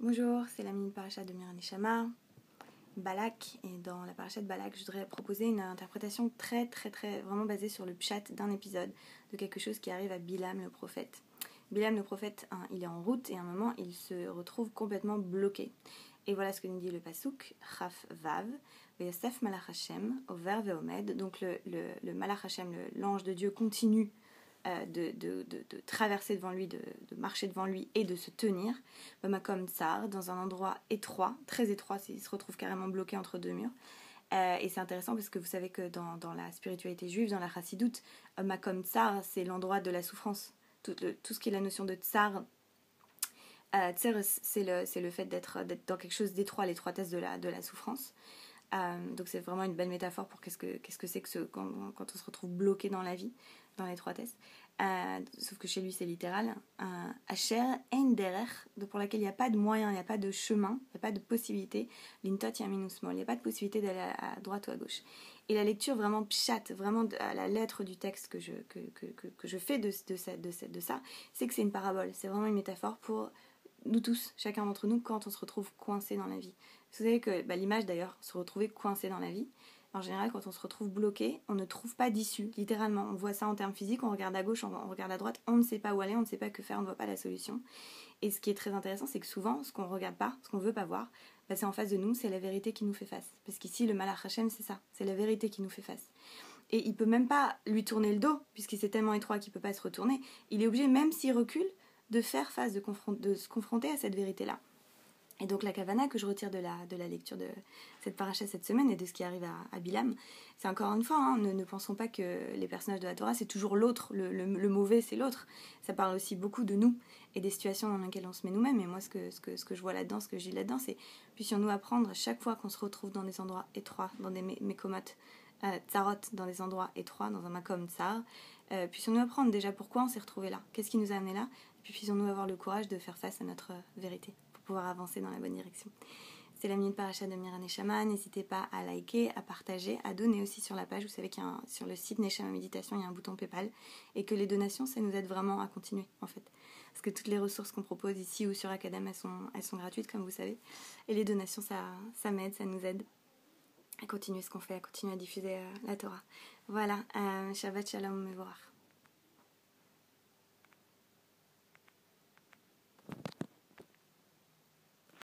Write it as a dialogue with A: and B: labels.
A: Bonjour, c'est la mini paracha de Mir Neshama, Balak, et dans la paracha de Balak, je voudrais proposer une interprétation très vraiment basée sur le pshat d'un épisode, de quelque chose qui arrive à Bilam le prophète. Bilam le prophète, il est en route et à un moment il se retrouve complètement bloqué. Et voilà ce que nous dit le pasuk, Chaf Vav, Veyosef Malach Hashem, Over Veomed. Donc le Malach Hashem, l'ange de Dieu, continue de traverser devant lui, de marcher devant lui et de se tenir, comme Tsar, dans un endroit étroit, très étroit, il se retrouve carrément bloqué entre deux murs. Et c'est intéressant parce que vous savez que dans la spiritualité juive, dans la chassidoute, Makom Tsar, c'est l'endroit de la souffrance. Tout ce qui est la notion de Tsar, Tsar, c'est le fait d'être dans quelque chose d'étroit, l'étroitesse de la souffrance. Donc c'est vraiment une belle métaphore pour qu'est-ce que c'est que quand on se retrouve bloqué dans la vie, dans l'étroitesse. Sauf que chez lui c'est littéral. Asher ein derech, pour laquelle il n'y a pas de moyen, il n'y a pas de chemin, il n'y a pas de possibilité. Lintot yamin usmol, il n'y a pas de possibilité d'aller à droite ou à gauche. Et la lecture vraiment pshat, vraiment à la lettre du texte que je fais de ça, c'est que c'est une parabole, c'est vraiment une métaphore pour nous tous, chacun d'entre nous, quand on se retrouve coincé dans la vie. Vous savez que l'image d'ailleurs, se retrouver coincé dans la vie, en général quand on se retrouve bloqué, on ne trouve pas d'issue, littéralement. On voit ça en termes physiques, on regarde à gauche, on regarde à droite, on ne sait pas où aller, on ne sait pas que faire, on ne voit pas la solution. Et ce qui est très intéressant, c'est que souvent, ce qu'on ne regarde pas, ce qu'on ne veut pas voir, c'est en face de nous, c'est la vérité qui nous fait face. Parce qu'ici, le Malach Hashem, c'est ça, c'est la vérité qui nous fait face. Et il ne peut même pas lui tourner le dos, puisqu'il c'est tellement étroit qu'il ne peut pas se retourner. Il est obligé, même s'il recule, de faire face, de se confronter à cette vérité-là. Et donc la kavana que je retire de la lecture de cette paracha cette semaine et de ce qui arrive à Bilam, c'est encore une fois, ne pensons pas que les personnages de la Torah c'est toujours l'autre, le mauvais c'est l'autre. Ça parle aussi beaucoup de nous et des situations dans lesquelles on se met nous-mêmes. Et moi ce que je vois là-dedans, ce que je lis là-dedans, c'est puissions-nous apprendre chaque fois qu'on se retrouve dans des endroits étroits, dans des mekomot, tsarot, dans des endroits étroits, dans un makom tsar, puissions-nous apprendre déjà pourquoi on s'est retrouvé là, qu'est-ce qui nous a amené là, et puis puissions-nous avoir le courage de faire face à notre vérité. Pouvoir avancer dans la bonne direction. C'est la minute paracha de Mir Neshama. N'hésitez pas à liker, à partager, à donner aussi sur la page. Vous savez sur le site Neshama Méditation, il y a un bouton PayPal et que les donations, ça nous aide vraiment à continuer en fait. Parce que toutes les ressources qu'on propose ici ou sur Academ, elles sont gratuites comme vous savez. Et les donations, ça m'aide, ça nous aide à continuer ce qu'on fait, à continuer à diffuser la Torah. Voilà, Shabbat Shalom Mevorach.